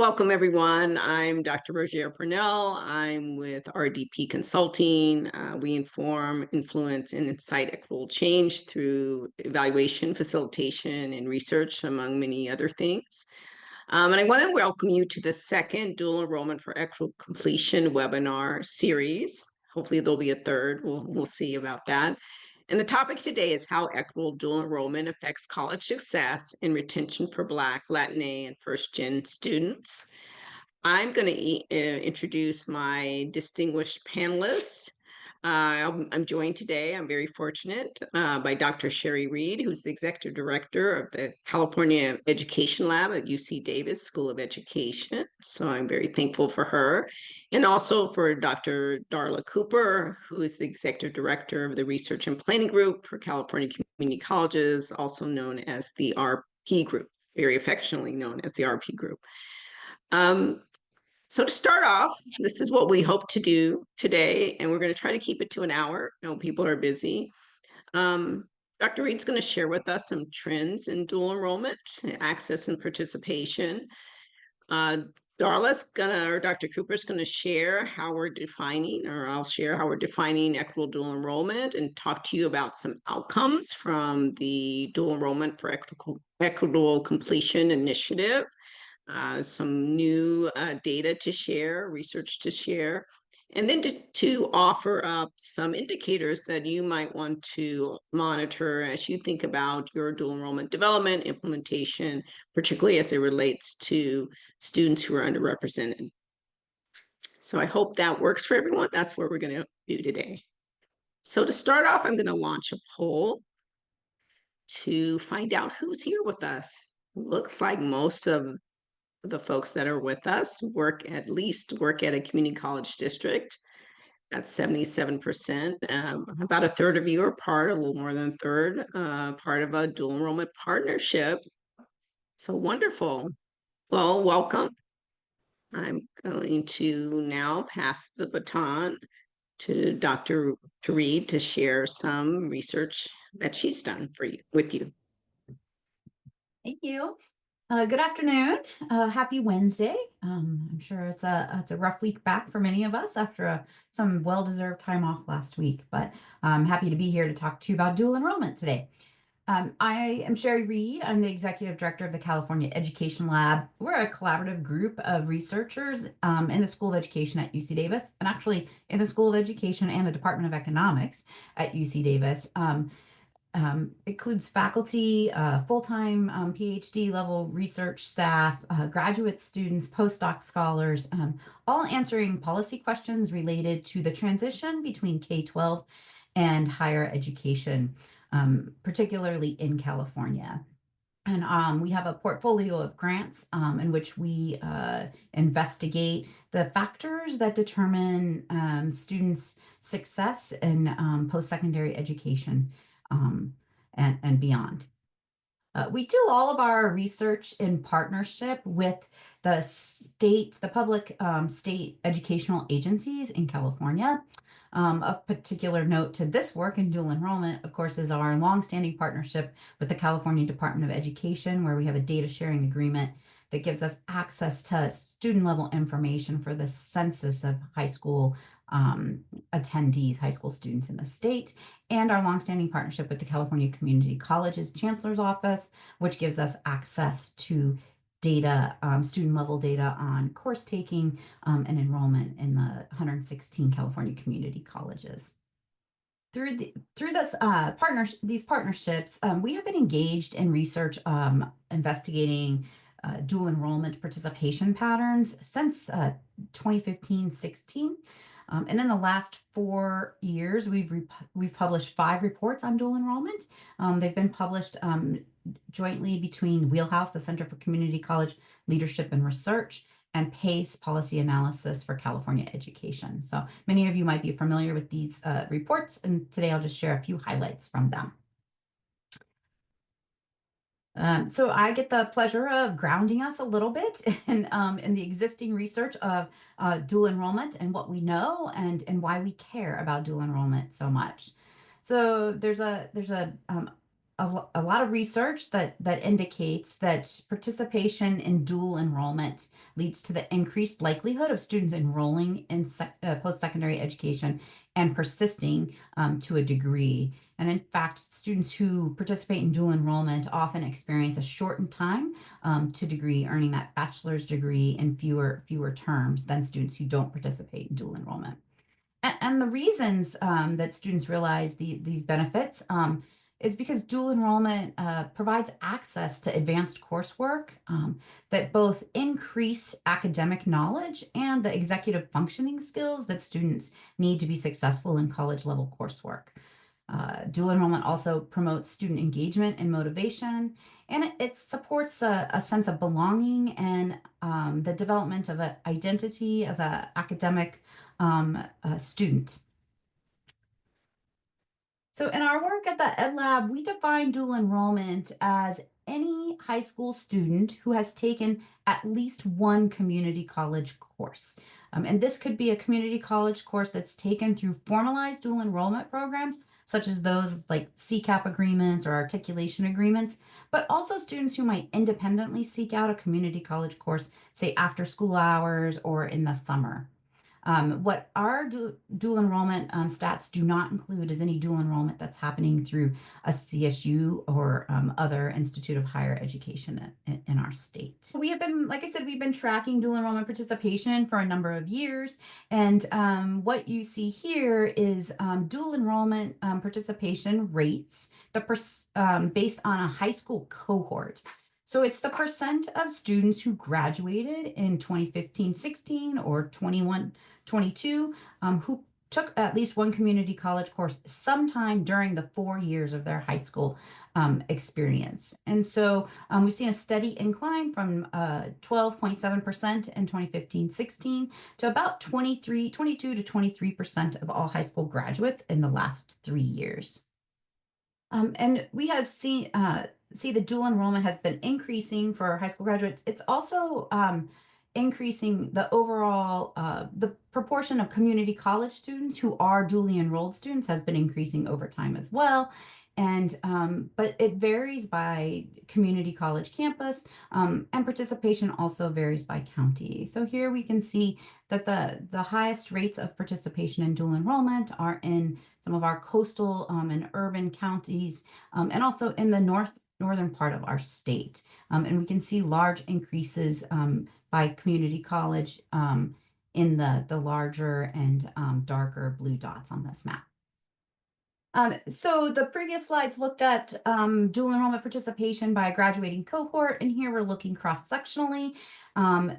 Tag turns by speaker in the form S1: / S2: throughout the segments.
S1: Welcome, everyone. I'm Dr. Rogéair Purnell. I'm with RDP Consulting. We inform, influence, and incite equitable change through evaluation, facilitation, and research, among many other things. And I want to welcome you to the second Dual Enrollment for Equitable Completion webinar series. Hopefully, there'll be a third. We'll see about that. And the topic today is how equitable dual enrollment affects college success and retention for Black, Latina, and first-gen students. I'm going to introduce my distinguished panelists. I'm joined today, I'm very fortunate, by Dr. Sherrie Reed, who's the Executive Director of the California Education Lab at UC Davis School of Education. So I'm very thankful for her. And also for Dr. Darla Cooper, who is the Executive Director of the Research and Planning Group for California Community Colleges, also known as the RP Group, very affectionately known as the RP Group. So to start off, this is what we hope to do today, and we're going to try to keep it to an hour. I know people are busy. Dr. Reed's going to share with us some trends in dual enrollment, access and participation. Darla's or Dr. Cooper's going to share how we're defining, or I'll share how we're defining equitable dual enrollment and talk to you about some outcomes from the Dual Enrollment for Equitable Completion initiative. Some new data to share, research to share, and then to offer up some indicators that you might want to monitor as you think about your dual enrollment development, implementation, particularly as it relates to students who are underrepresented. So I hope that works for everyone. That's what we're going to do today. So to start off, I'm going to launch a poll to find out who's here with us. Looks like most of the folks that are with us work at a community college district. That's 77%. About a third of you are a little more than a third, part of a dual enrollment partnership. So wonderful. Well, welcome. I'm going to now pass the baton to Dr. Reed to share some research that she's done with you.
S2: Thank you. Good afternoon. Happy Wednesday. I'm sure it's a rough week back for many of us after some well-deserved time off last week, but I'm happy to be here to talk to you about dual enrollment today. I am Sherrie Reed. I'm the Executive Director of the California Education Lab. We're a collaborative group of researchers in the School of Education at UC Davis, and actually in the School of Education and the Department of Economics at UC Davis. Includes faculty, full-time PhD level research staff, graduate students, postdoc scholars, all answering policy questions related to the transition between K-12 and higher education, particularly in California. And we have a portfolio of grants in which we investigate the factors that determine students' success in post-secondary education. And beyond. We do all of our research in partnership with the public state educational agencies in California. Of particular note to this work in dual enrollment, of course, is our longstanding partnership with the California Department of Education, where we have a data sharing agreement that gives us access to student level information for the census of high school attendees, high school students in the state, and our longstanding partnership with the California Community Colleges Chancellor's Office, which gives us access to data, student level data on course taking and enrollment in the 116 California community colleges. Through these partnerships, we have been engaged in research investigating dual enrollment participation patterns since 2015-16. And in the last 4 years, we've published 5 reports on dual enrollment. They've been published jointly between Wheelhouse, the Center for Community College Leadership and Research, and PACE, Policy Analysis for California Education. So many of you might be familiar with these reports, and today I'll just share a few highlights from them. So I get the pleasure of grounding us a little bit in the existing research of dual enrollment and what we know and why we care about dual enrollment so much. So there's a a lot of research that indicates that participation in dual enrollment leads to the increased likelihood of students enrolling in post-secondary education and persisting to a degree. And in fact, students who participate in dual enrollment often experience a shortened time to degree, earning that bachelor's degree in fewer terms than students who don't participate in dual enrollment. And the reasons that students realize these benefits is because dual enrollment provides access to advanced coursework that both increase academic knowledge and the executive functioning skills that students need to be successful in college level coursework. Dual enrollment also promotes student engagement and motivation, and it supports a sense of belonging and the development of an identity as an academic student. So in our work at the Ed Lab, we define dual enrollment as any high school student who has taken at least one community college course. And this could be a community college course that's taken through formalized dual enrollment programs, such as those like CCAP agreements or articulation agreements, but also students who might independently seek out a community college course, say after school hours or in the summer. What our dual enrollment stats do not include is any dual enrollment that's happening through a CSU or other institute of higher education in our state. We have been, like I said, we've been tracking dual enrollment participation for a number of years. And what you see here is dual enrollment participation rates based on a high school cohort. So it's the percent of students who graduated in 2015-16 or 21-22 who took at least one community college course sometime during the 4 years of their high school experience. And so we've seen a steady incline from 12.7% in 2015-16 to about 22 to 23% of all high school graduates in the last 3 years. And we have seen see the dual enrollment has been increasing for high school graduates. It's also increasing the overall the proportion of community college students who are dually enrolled students has been increasing over time as well. And but it varies by community college campus, and participation also varies by county. So here we can see that the highest rates of participation in dual enrollment are in some of our coastal and urban counties, and also in the northern part of our state. And we can see large increases by community college in the larger and darker blue dots on this map. So the previous slides looked at dual enrollment participation by graduating cohort, and here we're looking cross-sectionally,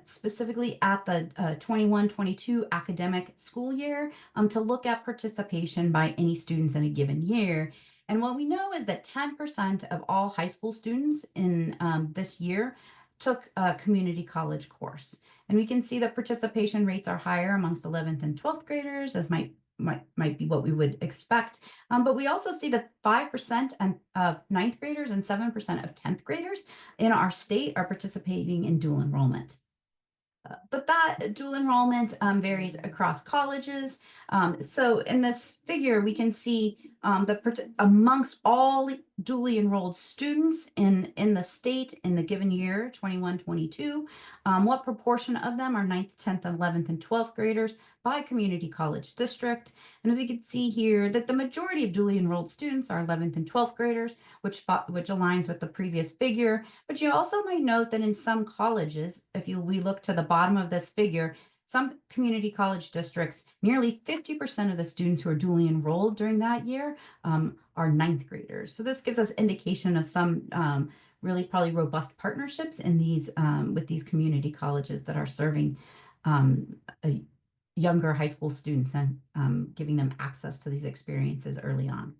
S2: specifically at the 21-22 academic school year to look at participation by any students in a given year. And what we know is that 10% of all high school students in this year took a community college course. And we can see that participation rates are higher amongst 11th and 12th graders, as might be what we would expect. But we also see that 5% of 9th graders and 7% of 10th graders in our state are participating in dual enrollment. But that dual enrollment varies across colleges. So in this figure, we can see amongst all dually enrolled students in the state in the given year, 21-22, what proportion of them are 9th, 10th, 11th, and 12th graders by community college district. And as we can see here, that the majority of dually enrolled students are 11th and 12th graders, which aligns with the previous figure. But you also might note that in some colleges, we look to the bottom of this figure, some community college districts, nearly 50% of the students who are dually enrolled during that year are 9th graders. So this gives us indication of some really probably robust partnerships in these with these community colleges that are serving younger high school students and giving them access to these experiences early on.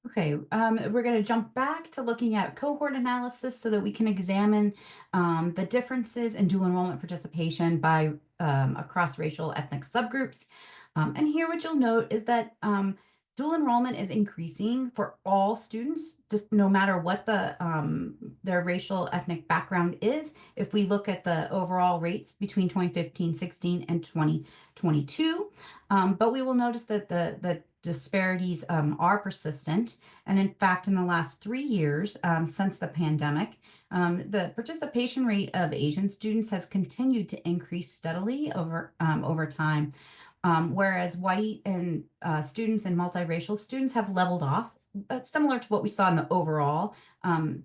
S2: Okay, we're going to jump back to looking at cohort analysis so that we can examine the differences in dual enrollment participation by across racial ethnic subgroups. And here what you'll note is that Dual enrollment is increasing for all students, just no matter what their racial ethnic background is. If we look at the overall rates between 2015-16 and 2022, but we will notice that the disparities are persistent. And in fact, in the last 3 years since the pandemic, the participation rate of Asian students has continued to increase steadily over time. Whereas white and students and multiracial students have leveled off, similar to what we saw in the overall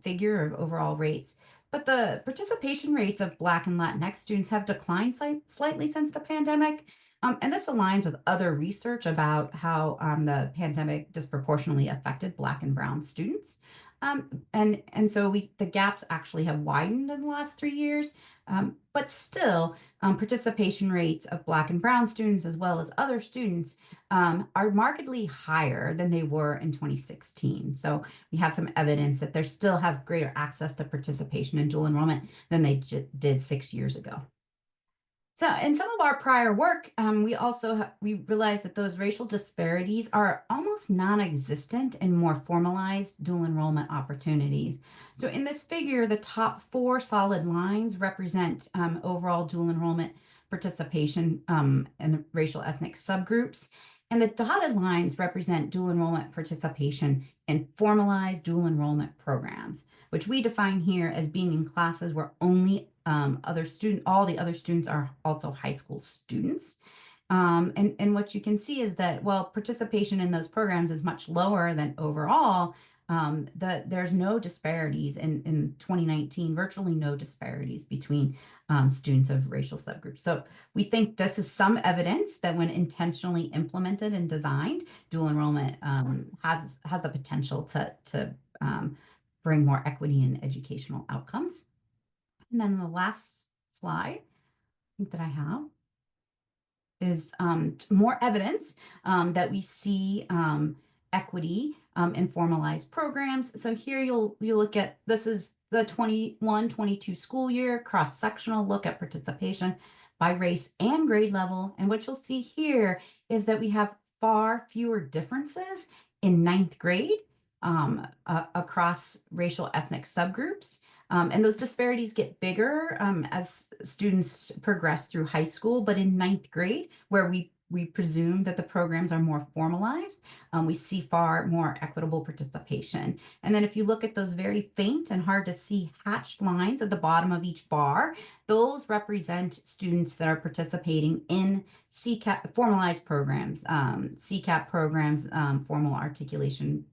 S2: figure of overall rates. But the participation rates of Black and Latinx students have declined slightly since the pandemic. And this aligns with other research about how the pandemic disproportionately affected Black and Brown students. And so the gaps actually have widened in the last 3 years. But still, participation rates of Black and Brown students, as well as other students, are markedly higher than they were in 2016. So we have some evidence that they still have greater access to participation in dual enrollment than they did 6 years ago. So in some of our prior work, we realized that those racial disparities are almost non-existent in more formalized dual enrollment opportunities. So in this figure, the top 4 solid lines represent overall dual enrollment participation in racial ethnic subgroups. And the dotted lines represent dual enrollment participation in formalized dual enrollment programs, which we define here as being in classes where only all the other students are also high school students. And what you can see is that, while participation in those programs is much lower than overall, there's no disparities in 2019, virtually no disparities between students of racial subgroups. So we think this is some evidence that when intentionally implemented and designed, dual enrollment has the potential to bring more equity in educational outcomes. And then the last slide, I think that I have, is more evidence that we see equity in formalized programs. So here you'll look at, this is the 21-22 school year cross-sectional look at participation by race and grade level. And what you'll see here is that we have far fewer differences in 9th grade across racial ethnic subgroups. And those disparities get bigger as students progress through high school. But in 9th grade, where we presume that the programs are more formalized, we see far more equitable participation. And then if you look at those very faint and hard to see hatched lines at the bottom of each bar, those represent students that are participating in CCAP formalized programs, CCAP programs, formal articulation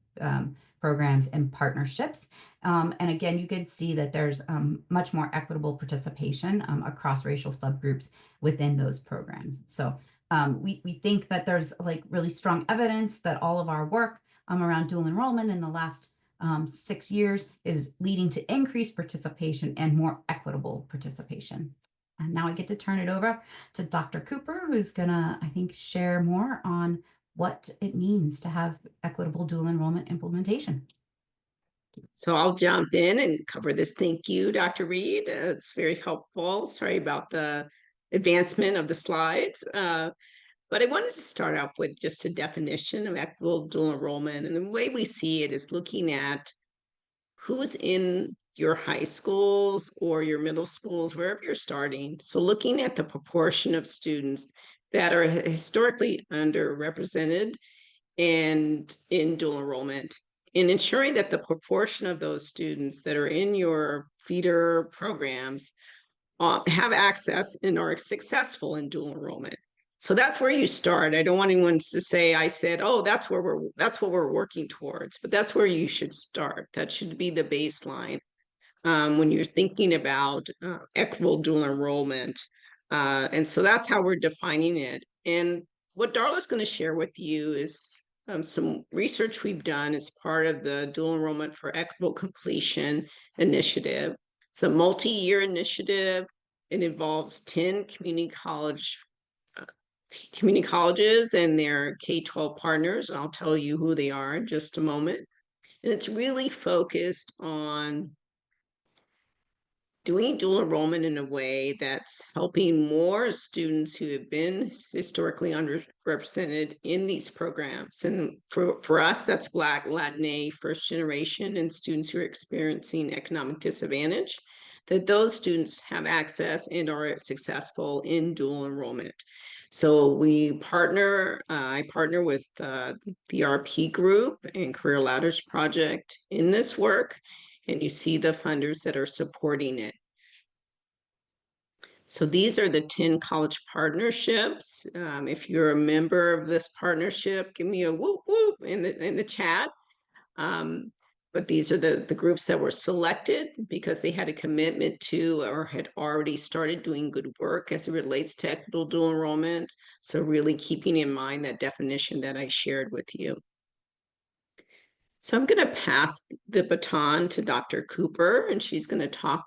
S2: programs and partnerships. And again, you could see that there's much more equitable participation across racial subgroups within those programs. So we think that there's really strong evidence that all of our work around dual enrollment in the last 6 years is leading to increased participation and more equitable participation. And now I get to turn it over to Dr. Cooper, who's gonna, I think, share more on what it means to have equitable dual enrollment implementation.
S1: So I'll jump in and cover this. Thank you, Dr. Reed. It's very helpful. Sorry about the advancement of the slides. But I wanted to start off with just a definition of equitable dual enrollment. And the way we see it is looking at who's in your high schools or your middle schools, wherever you're starting. So looking at the proportion of students that are historically underrepresented and in dual enrollment, and ensuring that the proportion of those students that are in your feeder programs have access and are successful in dual enrollment. So that's where you start. I don't want anyone to say I said, oh, that's what we're working towards, but that's where you should start. That should be the baseline when you're thinking about equitable dual enrollment. And so that's how we're defining it. And what Darla's going to share with you is some research we've done as part of the Dual Enrollment for Equitable Completion initiative. It's a multi-year initiative. It involves 10 community colleges and their K-12 partners. I'll tell you who they are in just a moment. And it's really focused on doing dual enrollment in a way that's helping more students who have been historically underrepresented in these programs. And for us, that's Black, Latina, first generation, and students who are experiencing economic disadvantage, that those students have access and are successful in dual enrollment. So we partner, I partner with the RP Group and Career Ladders Project in this work, and you see the funders that are supporting it. So these are the 10 college partnerships. If you're a member of this partnership, give me a whoop whoop in the chat. But these are the groups that were selected because they had a commitment to or had already started doing good work as it relates to equitable dual enrollment. So really keeping in mind that definition that I shared with you. So I'm going to pass the baton to Dr. Cooper, and she's going to talk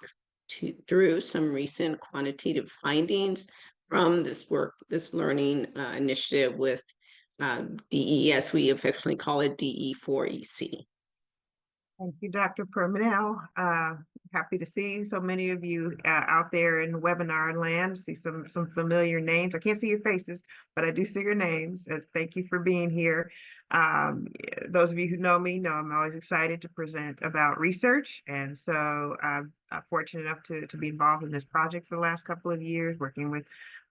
S1: through some recent quantitative findings from this work, this learning initiative with DES. We affectionately call it DE4EC.
S3: Thank you, Dr. Purnell. Happy to see so many of you out there in webinar land. See some familiar names. I can't see your faces, but I do see your names. Thank you for being here. Those of you who know me know I'm always excited to present about research. And so I'm fortunate enough to be involved in this project for the last couple of years, working with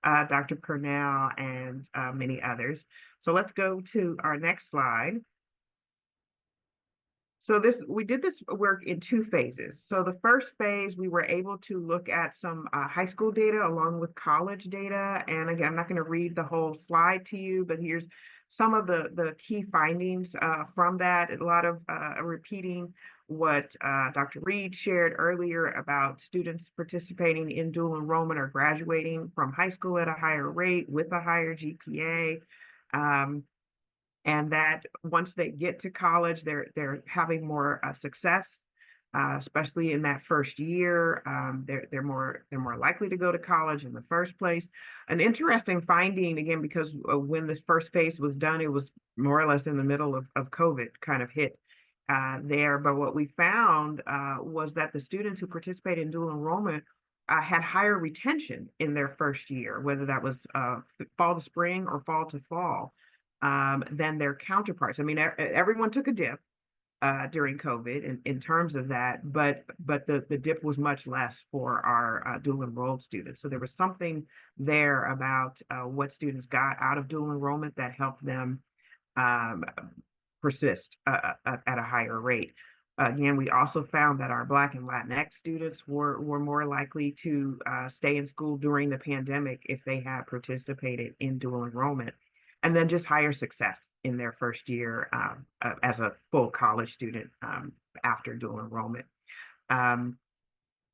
S3: Dr. Purnell and many others. So let's go to our next slide. So we did this work in two phases. So the first phase, we were able to look at some high school data along with college data. And again, I'm not going to read the whole slide to you, but here's some of the key findings from that. A lot of repeating what Dr. Reed shared earlier about students participating in dual enrollment or graduating from high school at a higher rate with a higher GPA. And that once they get to college, they're having more success, especially in that first year. They're more likely to go to college in the first place. An interesting finding, again, because when this first phase was done, it was more or less in the middle of COVID kind of hit there. But what we found was that the students who participated in dual enrollment had higher retention in their first year, whether that was fall to spring or fall to fall. Than their counterparts. I mean, everyone took a dip during COVID in terms of that, but the dip was much less for our dual enrolled students. So there was something there about what students got out of dual enrollment that helped them persist at a higher rate. Again, we also found that our Black and Latinx students were more likely to stay in school during the pandemic if they had participated in dual enrollment. And then just higher success in their first year as a full college student after dual enrollment.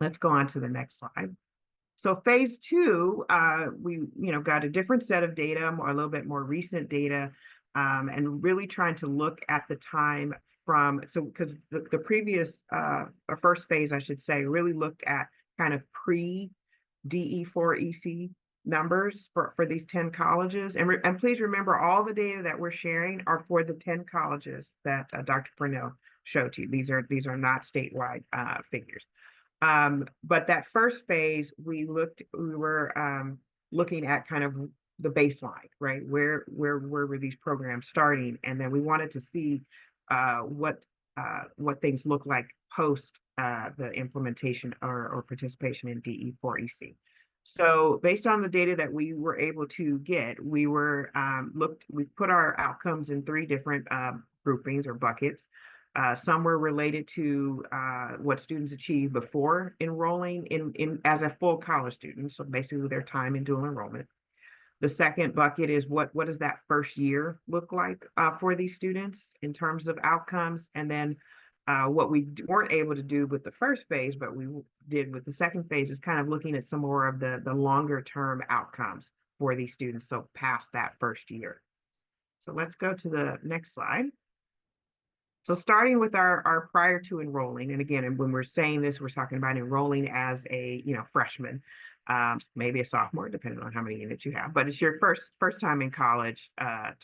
S3: Let's go on to the next slide. So phase two, we got a different set of data, a little bit more recent data, and really trying to look at the time from, so because the previous, first phase, I should say, really looked at kind of pre-DE4EC numbers for these 10 colleges. And please remember, all the data that we're sharing are for the 10 colleges that Dr. Purnell showed you. These are not statewide figures. But that first phase, we were looking at kind of the baseline, right? Where were these programs starting? And then we wanted to see what things look like post the implementation or participation in DE4EC. So based on the data that we were able to get, we put our outcomes in three different groupings or buckets. Some were related to what students achieved before enrolling in as a full college student, so basically their time in dual enrollment. The second bucket is what does that first year look like for these students in terms of outcomes, and then what we weren't able to do with the first phase, but we did with the second phase, is kind of looking at some more of the longer term outcomes for these students, so past that first year. So let's go to the next slide. So starting with our prior to enrolling, and again, when we're saying this, we're talking about enrolling as a freshman, maybe a sophomore, depending on how many units you have, but it's your first time in college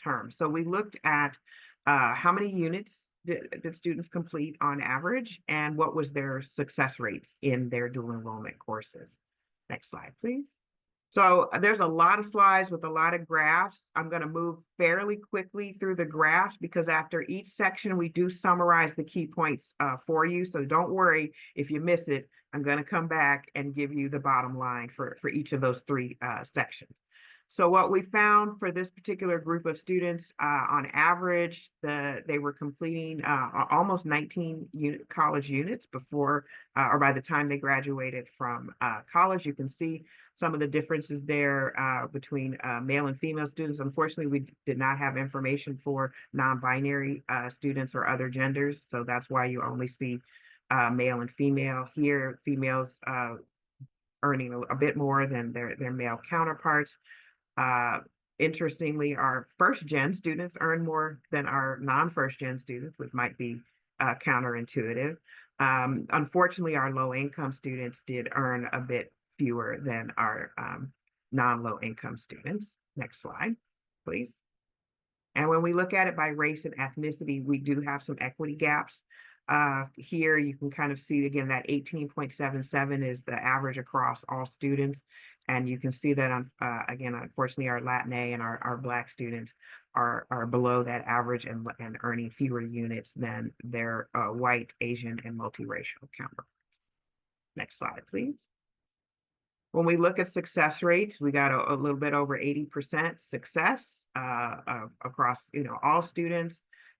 S3: term. So we looked at how many units did students complete on average, and what was their success rates in their dual enrollment courses? Next slide, please. So there's a lot of slides with a lot of graphs. I'm going to move fairly quickly through the graphs because after each section, we do summarize the key points for you. So don't worry if you miss it. I'm going to come back and give you the bottom line for each of those three sections. So what we found for this particular group of students, on average, they were completing almost 19 college units before or by the time they graduated from college. You can see some of the differences there between male and female students. Unfortunately, we did not have information for non-binary students or other genders, so that's why you only see male and female. Here, females earning a bit more than their male counterparts. Interestingly, our first gen students earn more than our non-first gen students, which might be counterintuitive. Unfortunately, our low income students did earn a bit fewer than our non-low income students. Next slide, please. And when we look at it by race and ethnicity, we do have some equity gaps. Here you can kind of see again that 18.77 is the average across all students. And you can see that again, unfortunately, our Latina and our Black students are below that average and earning fewer units than their white, Asian, and multiracial counterparts. Next slide, please. When we look at success rates, we got a little bit over 80% success across all students.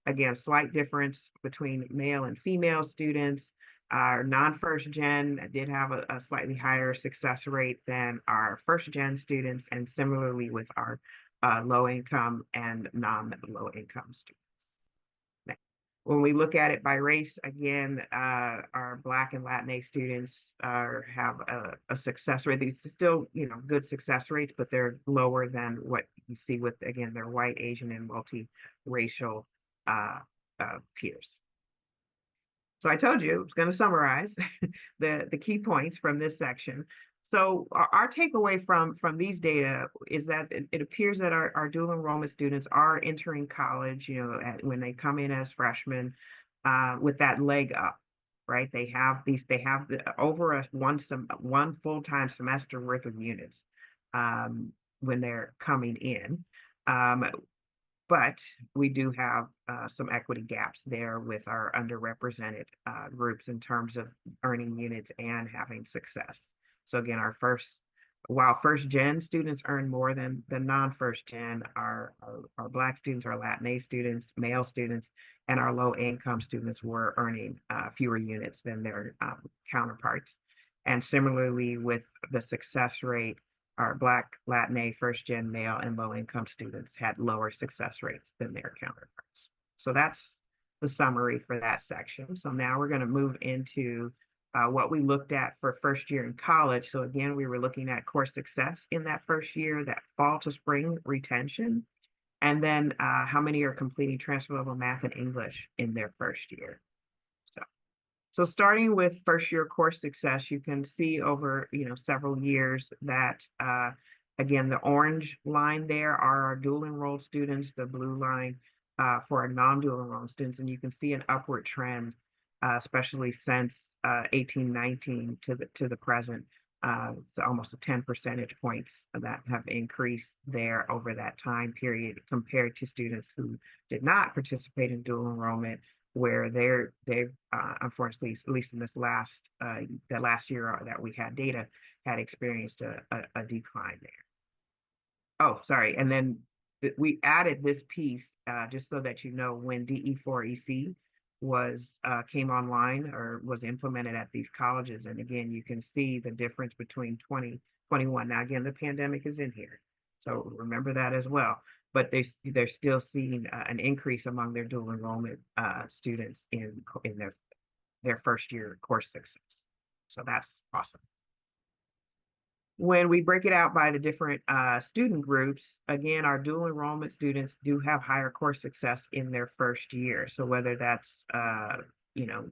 S3: Again, slight difference between male and female students. Our non-first gen did have a slightly higher success rate than our first gen students, and similarly with our low income and non-low income students. Next. When we look at it by race, again, our Black and Latina students have a success rate. These are still, good success rates, but they're lower than what you see with, again, their white, Asian, and multiracial peers. So I told you I was going to summarize the key points from this section. So our takeaway from these data is that it appears that our dual enrollment students are entering college, when they come in as freshmen with that leg up, right? They have over one full-time semester worth of units when they're coming in. But we do have some equity gaps there with our underrepresented groups in terms of earning units and having success. So again, while first gen students earn more than the non-first gen, our Black students, our Latina students, male students, and our low income students were earning fewer units than their counterparts. And similarly with the success rate, our Black, Latina, first gen male, and low income students had lower success rates than their counterparts. So that's the summary for that section. So now we're going to move into what we looked at for first year in college. So again, we were looking at course success in that first year, that fall to spring retention, and then how many are completing transfer level math and English in their first year. So starting with first year course success, you can see over several years that again, the orange line there are our dual enrolled students, the blue line for our non-dual enrolled students, and you can see an upward trend, especially since 18-19 to the present, almost 10 percentage points that have increased there over that time period compared to students who did not participate in dual enrollment, where they've unfortunately, at least in this last year that we had data, had experienced a decline there. Oh, sorry. And then we added this piece just so that when DE4EC came online or was implemented at these colleges. And again, you can see the difference between 2021. Now, again, the pandemic is in here, so remember that as well. But they're still seeing an increase among their dual enrollment students in their first year course success. So that's awesome. When we break it out by the different student groups, again, our dual enrollment students do have higher course success in their first year. So whether that's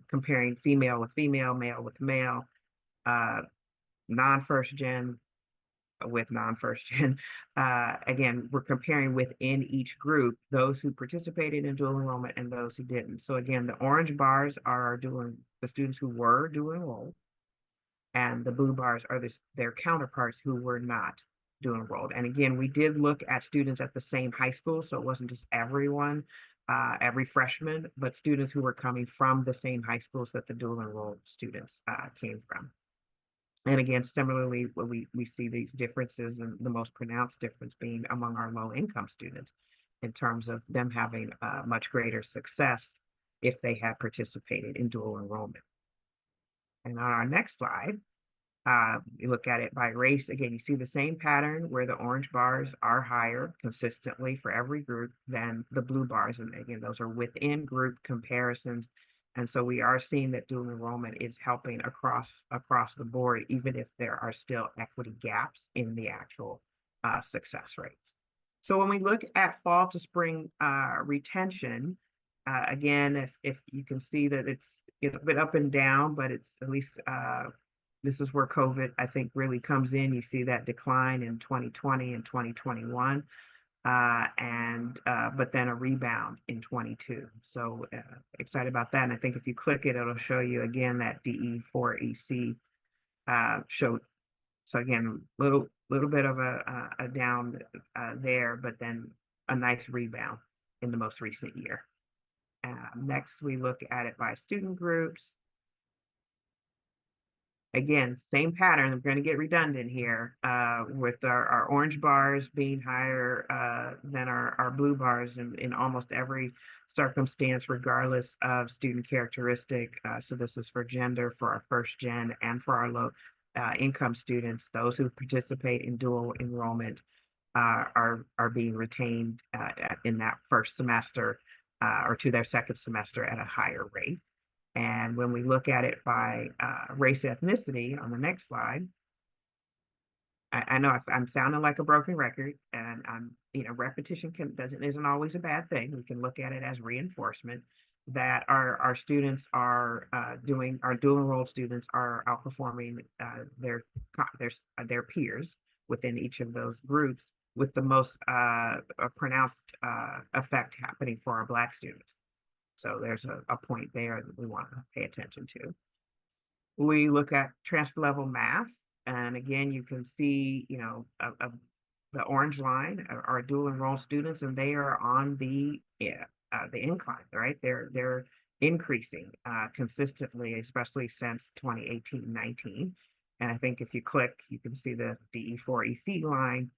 S3: comparing female with female, male with male, non-first gen, with non-first gen. Again, we're comparing within each group, those who participated in dual enrollment and those who didn't. So again, the orange bars are the students who were dual enrolled, and the blue bars are their counterparts who were not dual enrolled. And again, we did look at students at the same high school, so it wasn't just everyone, every freshman, but students who were coming from the same high schools that the dual enrolled students came from. And again, similarly, we see these differences, and the most pronounced difference being among our low income students in terms of them having much greater success if they had participated in dual enrollment. And on our next slide, you look at it by race. Again, you see the same pattern where the orange bars are higher consistently for every group than the blue bars. And again, those are within group comparisons. And so we are seeing that dual enrollment is helping across the board, even if there are still equity gaps in the actual success rates. So when we look at fall to spring retention, again, if you can see that it's a bit up and down, but it's at least this is where COVID, I think, really comes in. You see that decline in 2020 and 2021, but then a rebound in 22. So excited about that. And I think if you click it, it'll show you again that DE4EC showed. So again, little bit of a down there, but then a nice rebound in the most recent year. Next, we look at it by student groups. Again, same pattern. I'm going to get redundant here with our orange bars being higher than our blue bars in almost every circumstance, regardless of student characteristic. So this is for gender, for our first gen, and for our low income students. Those who participate in dual enrollment are being retained in that first semester or to their second semester at a higher rate. And when we look at it by race ethnicity on the next slide, I know I'm sounding like a broken record, and repetition isn't always a bad thing. We can look at it as reinforcement that our students are our dual enrolled students are outperforming their peers within each of those groups, with the most pronounced effect happening for our Black students. So there's a point there that we want to pay attention to. We look at transfer level math, and again, you can see, the orange line are dual enrolled students, and they are on the incline, right? They're increasing consistently, especially since 2018-19. And I think if you click, you can see the DE4EC line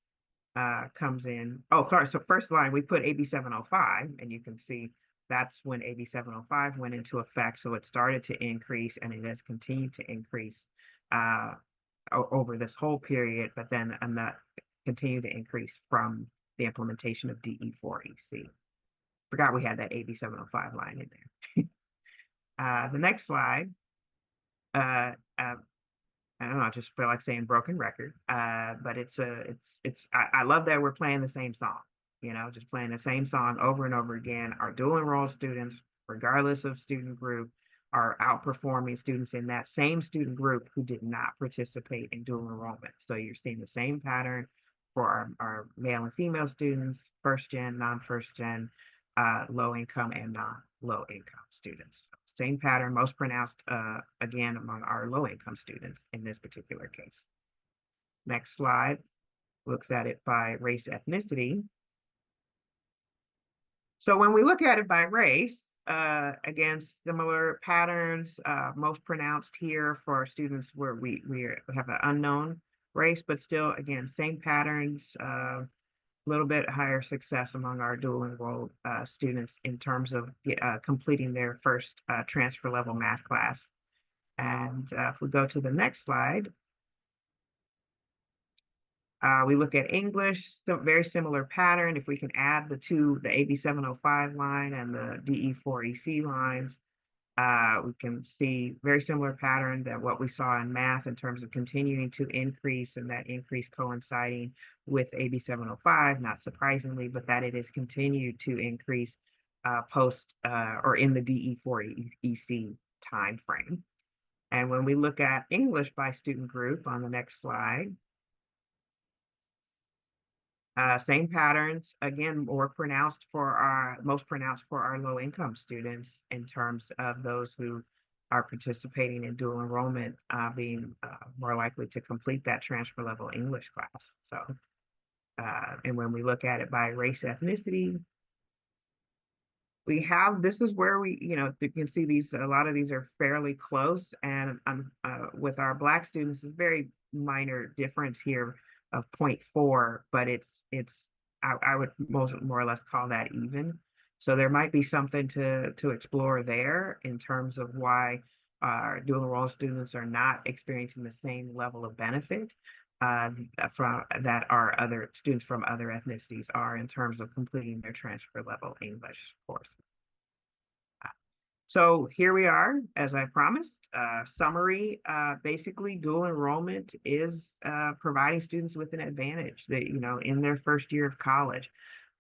S3: comes in. Oh, sorry. So first line, we put AB 705, and you can see that's when AB 705 went into effect. So it started to increase, and it has continued to increase over this whole period, but then continue to increase from the implementation of DE4EC. Forgot we had that AB 705 line in there. The next slide, I don't know, I just feel like saying broken record, but I love that we're playing the same song. Just playing the same song over and over again. Our dual enrolled students, regardless of student group, are outperforming students in that same student group who did not participate in dual enrollment. So you're seeing the same pattern for our male and female students, first gen, non-first gen, low income and non-low income students. Same pattern, most pronounced again among our low income students in this particular case. Next slide looks at it by race ethnicity. So when we look at it by race, again, similar patterns, most pronounced here for students where we have an unknown race, but still, again, same patterns, a little bit higher success among our dual enrolled students in terms of completing their first transfer level math class. And if we go to the next slide, we look at English, so very similar pattern. If we can add the AB 705 line and the DE4EC lines, we can see very similar pattern that what we saw in math in terms of continuing to increase, and that increase coinciding with AB 705, not surprisingly, but that it has continued to increase post or in the DE4EC time frame. And when we look at English by student group on the next slide, Same patterns, again, most pronounced for our low income students in terms of those who are participating in dual enrollment, being more likely to complete that transfer level English class. So, and when we look at it by race, ethnicity, this is where you can see a lot of these are fairly close, and with our Black students, it's very minor difference here of 0.4, but I would more or less call that even. So there might be something to explore there in terms of why our dual enrolled students are not experiencing the same level of benefit that our other students from other ethnicities are in terms of completing their transfer level English course. So here we are, as I promised, summary. Basically, dual enrollment is providing students with an advantage that, in their first year of college.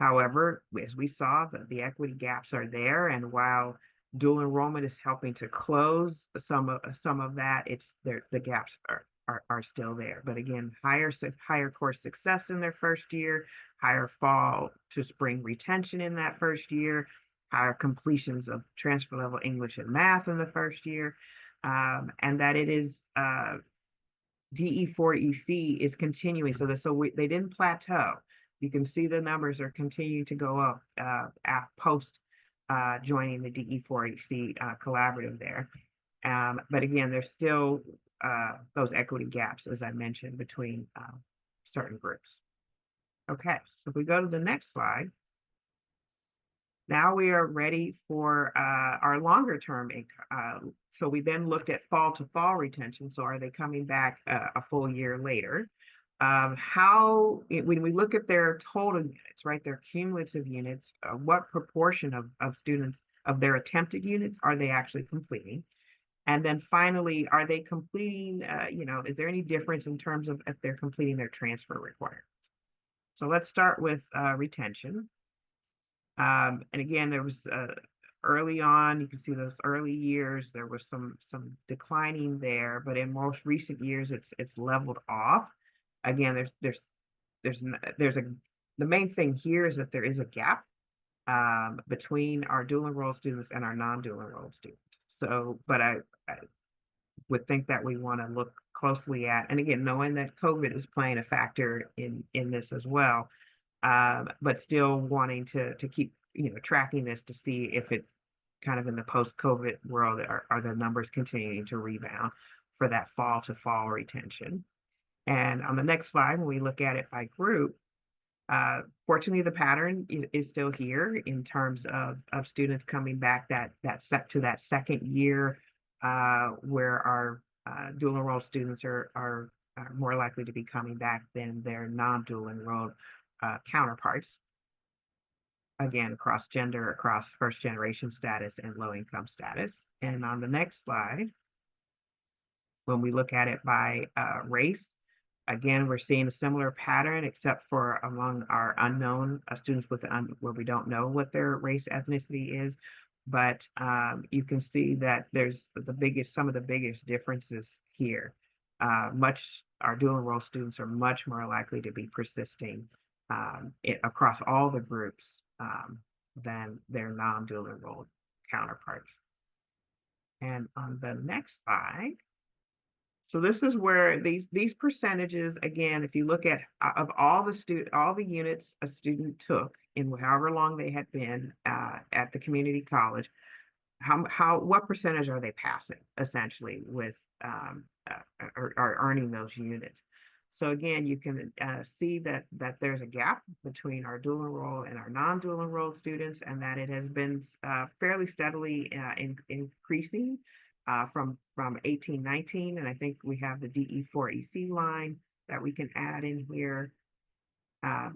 S3: However, as we saw, the equity gaps are there, and while dual enrollment is helping to close some of that, the gaps are still there. But again, higher course success in their first year, higher fall to spring retention in that first year, higher completions of transfer level English and math in the first year, and that it is DE4EC is continuing. So they didn't plateau. You can see the numbers are continuing to go up post joining the DE4EC collaborative there. But again, there's still those equity gaps, as I mentioned, between certain groups. Okay, so if we go to the next slide. Now we are ready for our longer term. So we then looked at fall to fall retention. So are they coming back a full year later? When we look at their total units, right, their cumulative units, what proportion of students of their attempted units are they actually completing? And then finally, are they completing, is there any difference in terms of if they're completing their transfer requirements? So let's start with retention. And again, there was early on, you can see those early years, there was some declining there, but in most recent years, it's leveled off. Again, the main thing here is that there is a gap between our dual enrolled students and our non-dual enrolled students. So, but I would think that we want to look closely at, and again, knowing that COVID is playing a factor in this as well. But still wanting to keep tracking this to see if it's kind of in the post-COVID world, are the numbers continuing to rebound for that fall to fall retention. And on the next slide, when we look at it by group, fortunately the pattern is still here in terms of students coming back that second year where our dual enrolled students are more likely to be coming back than their non-dual enrolled counterparts, again, across gender, across first generation status and low income status. And on the next slide, when we look at it by race, again, we're seeing a similar pattern, except for among our unknown students where we don't know what their race ethnicity is. But you can see that there's some of the biggest differences here. Our dual enrolled students are much more likely to be persisting across all the groups than their non-dual enrolled counterparts. And on the next slide, so this is where these percentages, again, if you look at of all the units a student took in however long they had been at the community college, what percentage are they passing essentially with or earning those units? So again, you can see that there's a gap between our dual enrolled and our non-dual enrolled students, and that it has been fairly steadily increasing from 18-19, and I think we have the DE4EC line that we can add in here.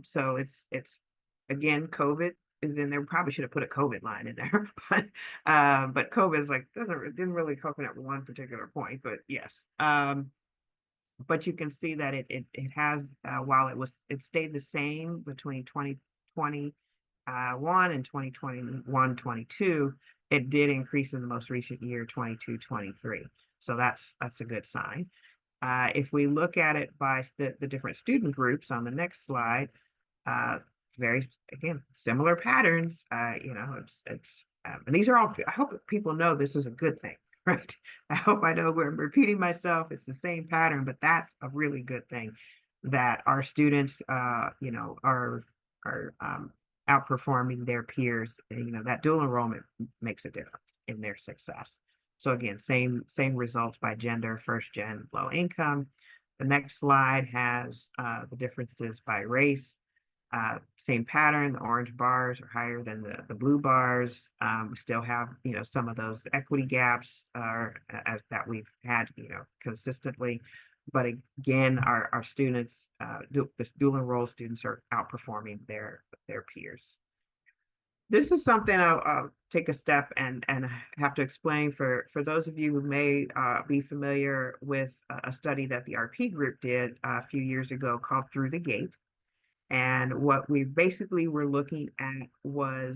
S3: So it's again, COVID is in there. We probably should have put a COVID line in there, but COVID is didn't really coconut one particular point, but yes. But you can see that it has while it stayed the same between 2021 and 2021-22, it did increase in the most recent year, 22-23. So that's a good sign. If we look at it by the different student groups on the next slide, very, again, similar patterns. You know, and these are all, I hope people know this is a good thing, right? I hope I know we're repeating myself. It's the same pattern, but that's a really good thing that our students, you know, are outperforming their peers. And, you know, that dual enrollment makes a difference in their success. So again, same results by gender, first gen, low income. The next slide has the differences by race. Same pattern, the orange bars are higher than the blue bars. We still have, you know, some of those equity gaps as that we've had, you know, consistently. But again, our students, this dual enrolled students are outperforming their peers. This is something I'll take a step and have to explain for those of you who may be familiar with a study that the RP group did a few years ago called Through the Gate. And what we basically were looking at was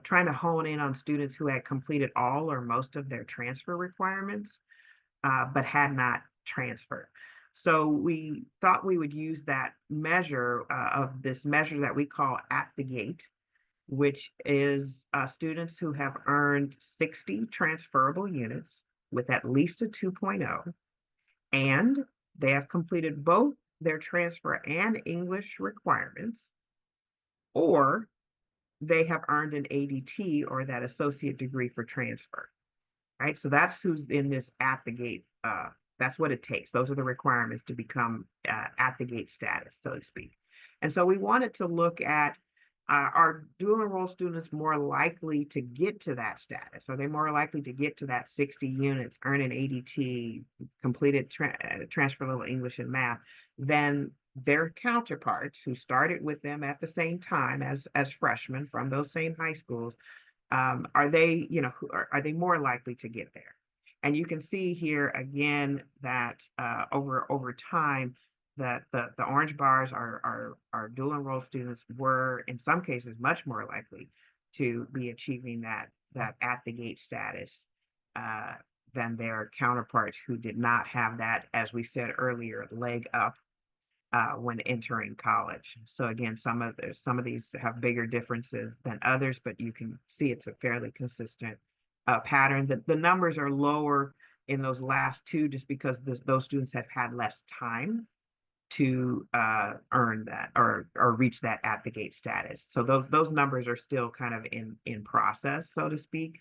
S3: trying to hone in on students who had completed all or most of their transfer requirements, but had not transferred. So we thought we would use that measure of this measure that we call at the gate, which is students who have earned 60 transferable units with at least a 2.0, and they have completed both their transfer and English requirements, or they have earned an ADT or that associate degree for transfer, right? So that's who's in this at the gate. That's what it takes. Those are the requirements to become at the gate status, so to speak. And so we wanted to look at are dual enrolled students more likely to get to that status? Are they more likely to get to that 60 units, earn an ADT, completed transfer level English and math than their counterparts who started with them at the same time as freshmen from those same high schools? Are they, you know, are they more likely to get there? And you can see here again that over time, that the orange bars are dual enrolled students were in some cases much more likely to be achieving that at the gate status than their counterparts who did not have that, as we said earlier, leg up when entering college. So again, some of these have bigger differences than others, but you can see it's a fairly consistent pattern. The numbers are lower in those last two just because those students have had less time to earn that or reach that at the gate status. So those numbers are still kind of in process, so to speak,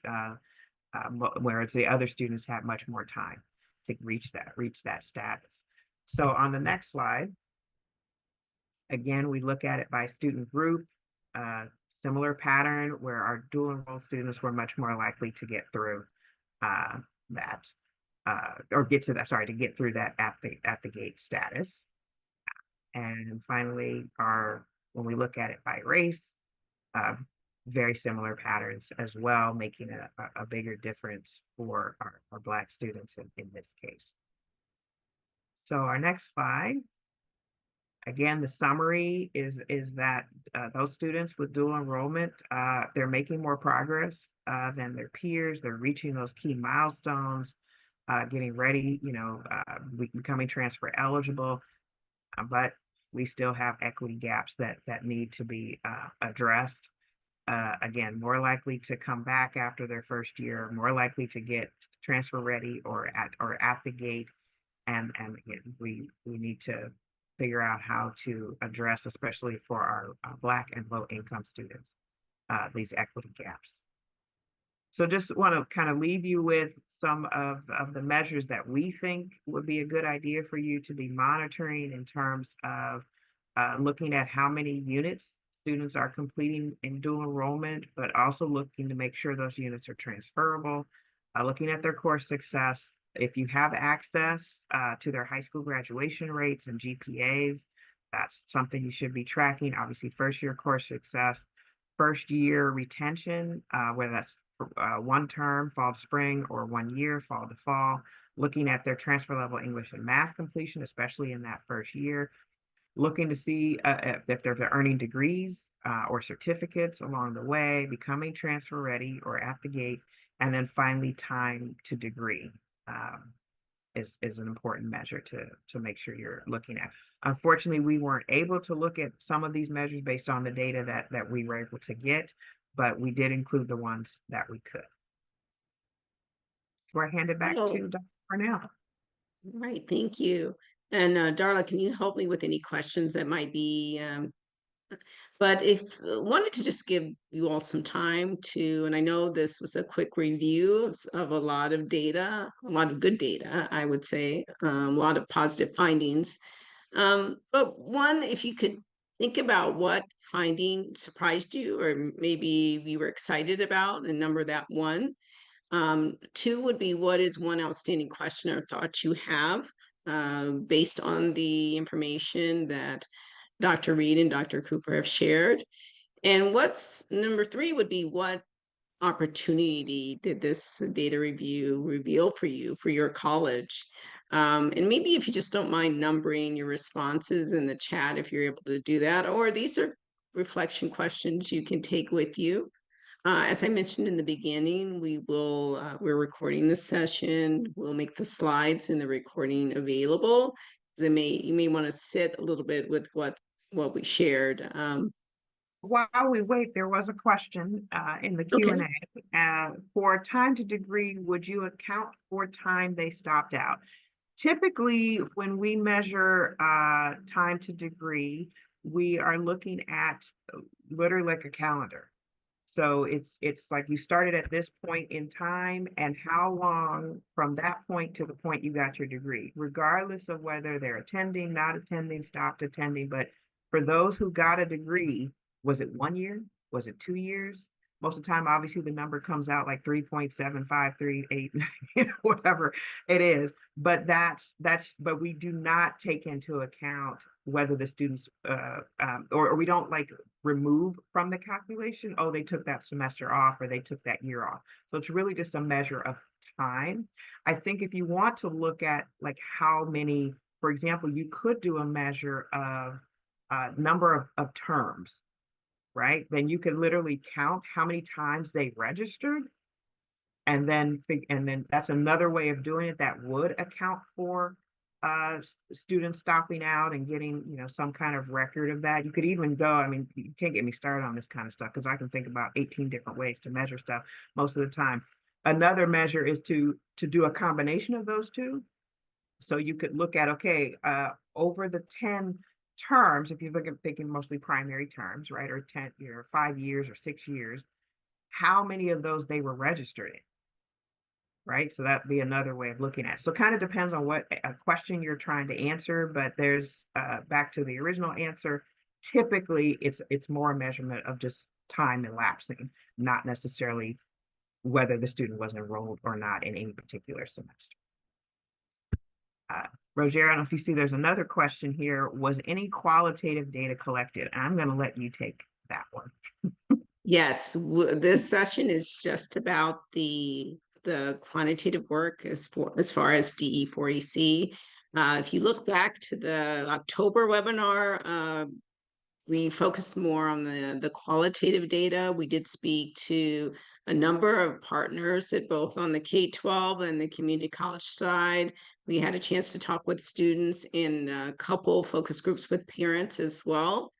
S3: whereas the other students have much more time to reach that status. So on the next slide, again, we look at it by student group, similar pattern where our dual enrolled students were much more likely to get through that or get to that, sorry, to get through that at the gate status. And finally, when we look at it by race, very similar patterns as well, making a bigger difference for our Black students in this case. So our next slide, again, the summary is that those students with dual enrollment, they're making more progress than their peers. They're reaching those key milestones, getting ready, you know, becoming transfer eligible. But we still have equity gaps that need to be addressed. Again, more likely to come back after their first year, more likely to get transfer ready or at the gate, and again, we need to figure out how to address, especially for our Black and low income students, these equity gaps. So just want to kind of leave you with some of the measures that we think would be a good idea for you to be monitoring in terms of looking at how many units students are completing in dual enrollment, but also looking to make sure those units are transferable, looking at their course success. If you have access to their high school graduation rates and GPAs, that's something you should be tracking. Obviously, first year course success, first year retention, whether that's one term, fall to spring, or 1 year, fall to fall, looking at their transfer level English and math completion, especially in that first year, looking to see if they're earning degrees or certificates along the way, becoming transfer ready or at the gate, and then finally time to degree. is an important measure to make sure you're looking at. Unfortunately, we weren't able to look at some of these measures based on the data that we were able to get, but we did include the ones that we could. So I hand it back
S1: So,
S3: to Dr. Purnell.
S1: right, thank you. And Darla, can you help me with any questions that might be but if wanted to just give you all some time to, and I know this was a quick review of a lot of data, a lot of good data, I would say, a lot of positive findings. But one, if you could think about what finding surprised you, or maybe you were excited about, and number that one. Two would be, what is one outstanding question or thought you have based on the information that Dr. Reed and Dr. Cooper have shared? And what's number three would be, what opportunity did this data review reveal for you for your college? And maybe if you just don't mind numbering your responses in the chat, if you're able to do that, or these are reflection questions you can take with you. As I mentioned in the beginning, we're recording this session. We'll make the slides in the recording available. You may want to sit a little bit with what we shared.
S3: While we wait, there was a question in the Q&A. For time to degree, would you account for time they stopped out? Typically, when we measure time to degree, we are looking at literally like a calendar. So it's like you started at this point in time and how long from that point to the point you got your degree, regardless of whether they're attending, not attending, stopped attending. But for those who got a degree, was it 1 year? Was it 2 years? Most of the time, obviously, the number comes out like 3.7538, whatever it is. But but we do not take into account whether the students or we don't like remove from the calculation, oh, they took that semester off or they took that year off. So it's really just a measure of time. I think if you want to look at like how many, for example, you could do a measure of number of terms, right? Then you could literally count how many times they registered, and then that's another way of doing it that would account for students stopping out and getting, some kind of record of that. You could even go, I mean, you can't get me started on this kind of stuff because I can think about 18 different ways to measure stuff most of the time. Another measure is to do a combination of those two. So you could look at, okay, over the 10 terms, if you look at thinking mostly primary terms, right, or 10 or 5 years or 6 years, how many of those they were registered in, right? So that'd be another way of looking at it. So it kind of depends on what question you're trying to answer, but there's back to the original answer. Typically, it's more a measurement of just time elapsing, not necessarily whether the student was enrolled or not in any particular semester. Rogéair, I don't know if you see there's another question here. Was any qualitative data collected? I'm going to let you take that one.
S1: Yes, this session is just about the quantitative work as far as DE4EC. If you look back to the October webinar, we focused more on the qualitative data. We did speak to a number of partners at both on the K-12 and the community college side. We had a chance to talk with students in a couple focus groups with parents as well,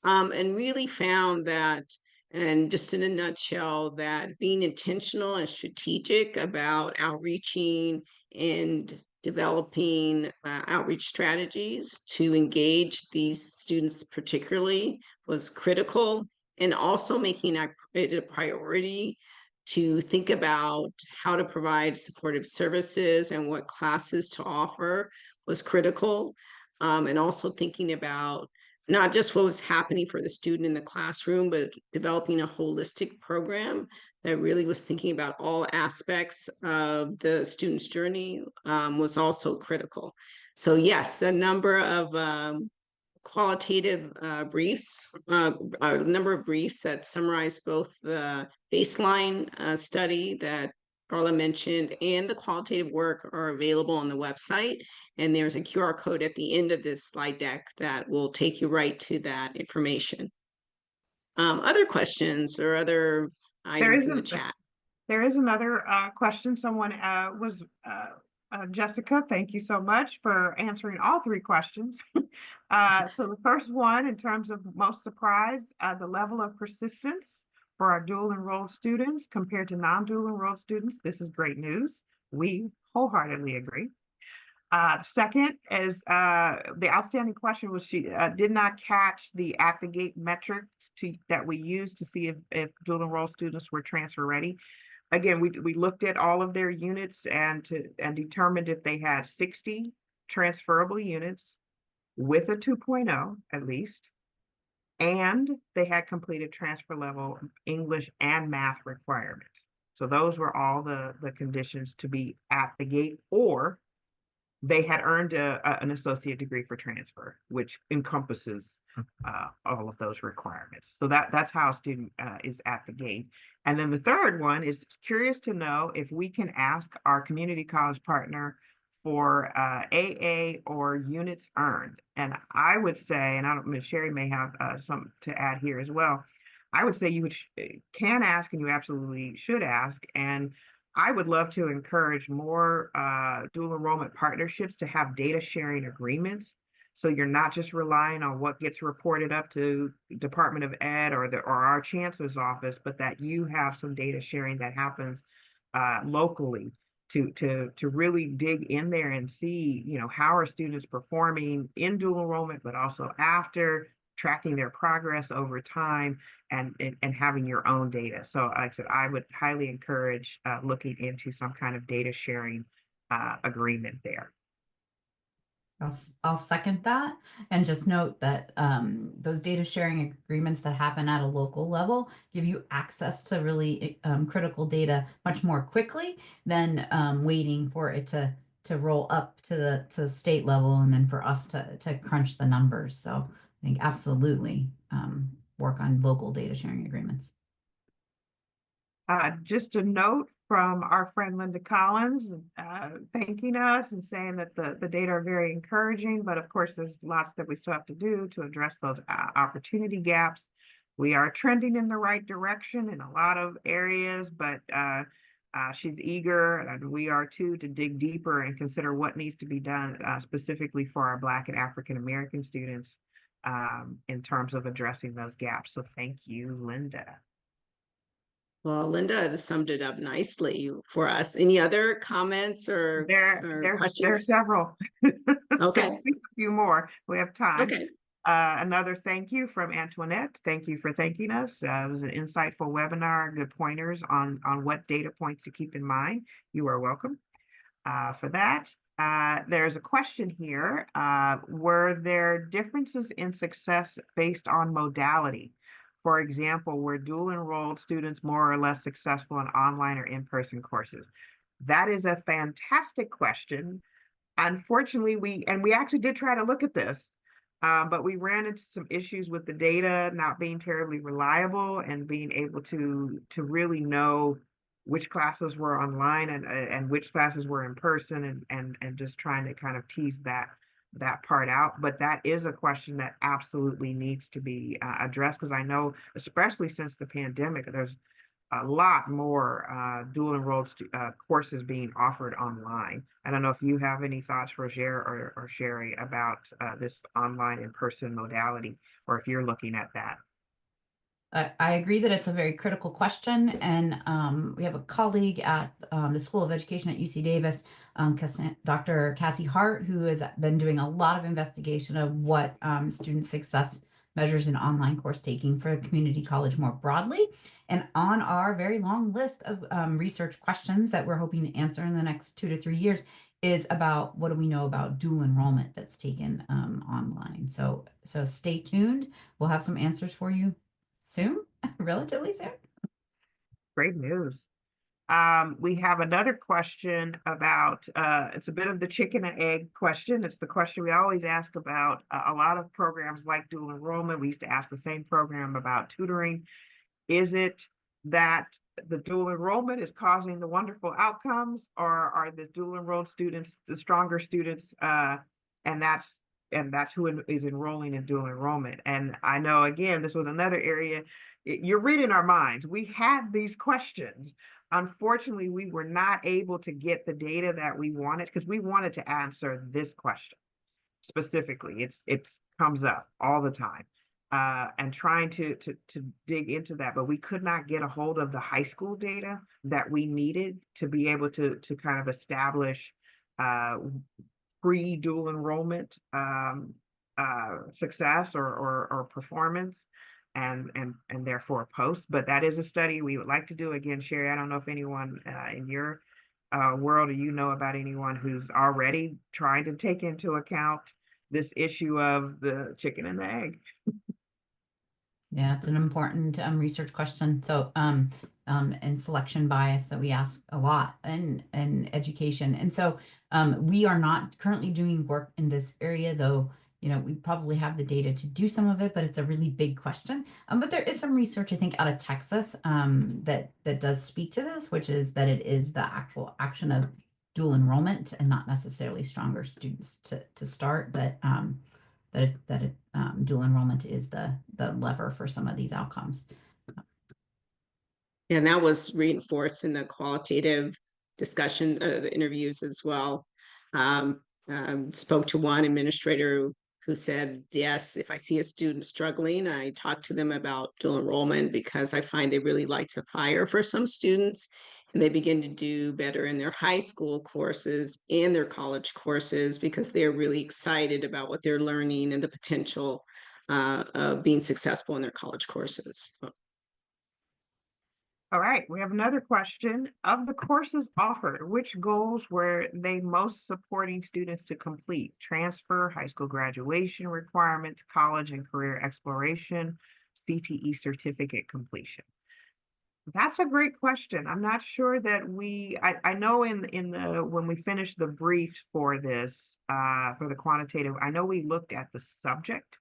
S1: and really found that, and just in a nutshell, that being intentional and strategic about outreaching and developing outreach strategies to engage these students particularly was critical, and also making it a priority to think about how to provide supportive services and what classes to offer was critical, and also thinking about not just what was happening for the student in the classroom, but developing a holistic program that really was thinking about all aspects of the student's journey was also critical. So yes, a number of qualitative briefs, a number of briefs that summarize both the baseline study that Darla mentioned and the qualitative work are available on the website. And there's a QR code at the end of this slide deck that will take you right to that information. Other questions or other items in the chat?
S3: There is another question. Someone was Jessica, thank you so much for answering all three questions. So the first one, in terms of most surprise, the level of persistence for our dual enrolled students compared to non-dual enrolled students. This is great news. We wholeheartedly agree. Second is the outstanding question was she did not catch the at the gate metric that we use to see if dual enrolled students were transfer ready. Again, we looked at all of their units and determined if they had 60 transferable units with a 2.0 at least, and they had completed transfer level English and math requirements. So those were all the conditions to be at the gate, or they had earned an associate degree for transfer, which encompasses all of those requirements. So that's how a student is at the gate. And then the third one is curious to know if we can ask our community college partner for AA or units earned. And I would say, and I don't know, Sherrie may have some to add here as well. I would say you can ask, and you absolutely should ask. And I would love to encourage more dual enrollment partnerships to have data sharing agreements. So you're not just relying on what gets reported up to Department of Ed or our chancellor's office, but that you have some data sharing that happens locally to really dig in there and see, how are students performing in dual enrollment, but also after, tracking their progress over time and having your own data. So like I said, I would highly encourage looking into some kind of data sharing agreement there.
S2: I'll second that and just note that those data sharing agreements that happen at a local level give you access to really critical data much more quickly than waiting for it to roll up to the state level and then for us to crunch the numbers. So I think absolutely work on local data sharing agreements.
S3: Just a note from our friend Linda Collins, thanking us and saying that the data are very encouraging, but of course there's lots that we still have to do to address those opportunity gaps. We are trending in the right direction in a lot of areas, but she's eager, and we are too, to dig deeper and consider what needs to be done specifically for our Black and African American students in terms of addressing those gaps. So thank you, Linda.
S1: Well, Linda just summed it up nicely for us. Any other comments or
S3: There are
S1: questions?
S3: several.
S1: Okay.
S3: A few more. We have time.
S1: Okay.
S3: Another thank you from Antoinette. Thank you for thanking us. It was an insightful webinar, good pointers on what data points to keep in mind. You are welcome for that. There's a question here. Were there differences in success based on modality? For example, were dual enrolled students more or less successful in online or in-person courses? That is a fantastic question. Unfortunately, we actually did try to look at this, but we ran into some issues with the data not being terribly reliable and being able to really know which classes were online and which classes were in person and just trying to kind of tease that part out. But that is a question that absolutely needs to be addressed, because I know, especially since the pandemic, there's a lot more dual enrolled courses being offered online. I don't know if you have any thoughts, Rogéair or Sherrie, about this online in-person modality, or if you're looking at that.
S2: I agree that it's a very critical question, and we have a colleague at the School of Education at UC Davis, Dr. Cassie Hart, who has been doing a lot of investigation of what student success measures in online course taking for community college more broadly. And on our very long list of research questions that we're hoping to answer in the next 2 to 3 years is about what do we know about dual enrollment that's taken online. So stay tuned. We'll have some answers for you soon, relatively soon.
S3: Great news. We have another question about, it's a bit of the chicken and egg question. It's the question we always ask about a lot of programs like dual enrollment. We used to ask the same program about tutoring. Is it that the dual enrollment is causing the wonderful outcomes, or are the dual enrolled students the stronger students, and that's and that's who is enrolling in dual enrollment. And I know, again, this was another area, you're reading our minds. We had these questions. Unfortunately, we were not able to get the data that we wanted because we wanted to answer this question specifically. It comes up all the time. And trying to dig into that, but we could not get a hold of the high school data that we needed to be able to kind of establish pre-dual enrollment success or performance, and therefore post. But that is a study we would like to do. Again, Sherrie, I don't know if anyone in your world, or you know about anyone who's already trying to take into account this issue of the chicken and the egg.
S2: Yeah, it's an important research question. So, and selection bias that we ask a lot in education. And so, we are not currently doing work in this area, though. You know, we probably have the data to do some of it, but it's a really big question. But there is some research, I think, out of Texas, that does speak to this, which is that it is the actual action of dual enrollment and not necessarily stronger students to start, but dual enrollment is the lever for some of these outcomes.
S1: And that was reinforced in the qualitative discussion, the interviews as well. Spoke to one administrator who said, yes, if I see a student struggling, I talk to them about dual enrollment because I find they really light the fire for some students, and they begin to do better in their high school courses and their college courses because they're really excited about what they're learning and the potential of being successful in their college courses.
S3: All right, we have another question. Of the courses offered, which goals were they most supporting students to complete? Transfer, high school graduation requirements, college and career exploration, CTE certificate completion? That's a great question. I'm not sure that I know in the when we finished the briefs for this, for the quantitative, I know we looked at the subject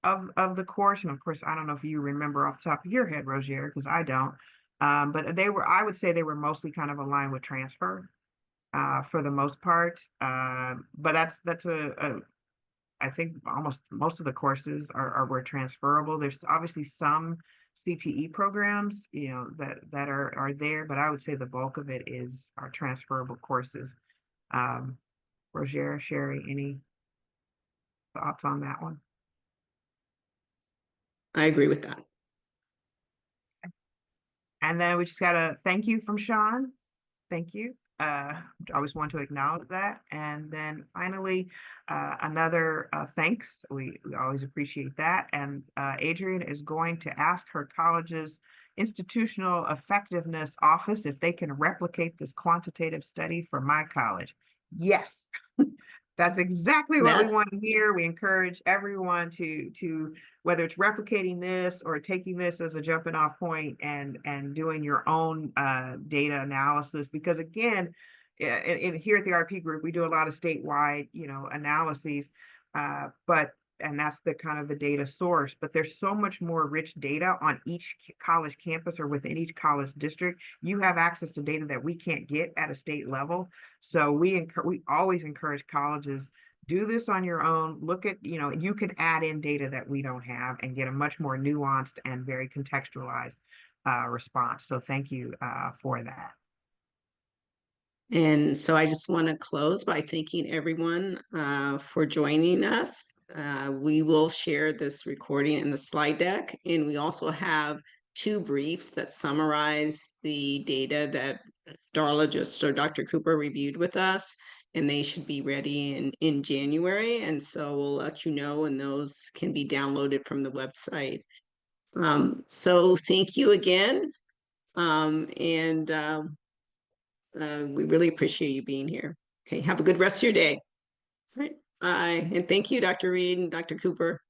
S3: of the course. And of course, I don't know if you remember off the top of your head, Rogéair, because I don't. But I would say they were mostly kind of aligned with transfer for the most part. But that's I think almost most of the courses were transferable. There's obviously some CTE programs, you know, that are there, but I would say the bulk of it are transferable courses. Rogéair, Sherrie, any thoughts on that one?
S1: I agree with that.
S3: And then we just got a thank you from Sean. Thank you. I always want to acknowledge that. And then finally, another thanks. We always appreciate that. And Adrian is going to ask her college's institutional effectiveness office if they can replicate this quantitative study for my college. Yes. That's exactly what we want to hear. We encourage everyone to whether it's replicating this or taking this as a jumping off point and doing your own data analysis. Because again, here at the RP group, we do a lot of statewide, you know, analyses, and that's the kind of the data source. But there's so much more rich data on each college campus or within each college district. You have access to data that we can't get at a state level. So we always encourage colleges, do this on your own. Look at, you know, you can add in data that we don't have and get a much more nuanced and very contextualized response. So thank you for that.
S1: And so I just want to close by thanking everyone for joining us. We will share this recording in the slide deck, and we also have 2 briefs that summarize the data that Darla or Dr. Cooper reviewed with us, and they should be ready in January. And so we'll let you know, and those can be downloaded from the website. So thank you again. We really appreciate you being here. Okay, have a good rest of your day. All right, bye. And thank you, Dr. Reed and Dr. Cooper.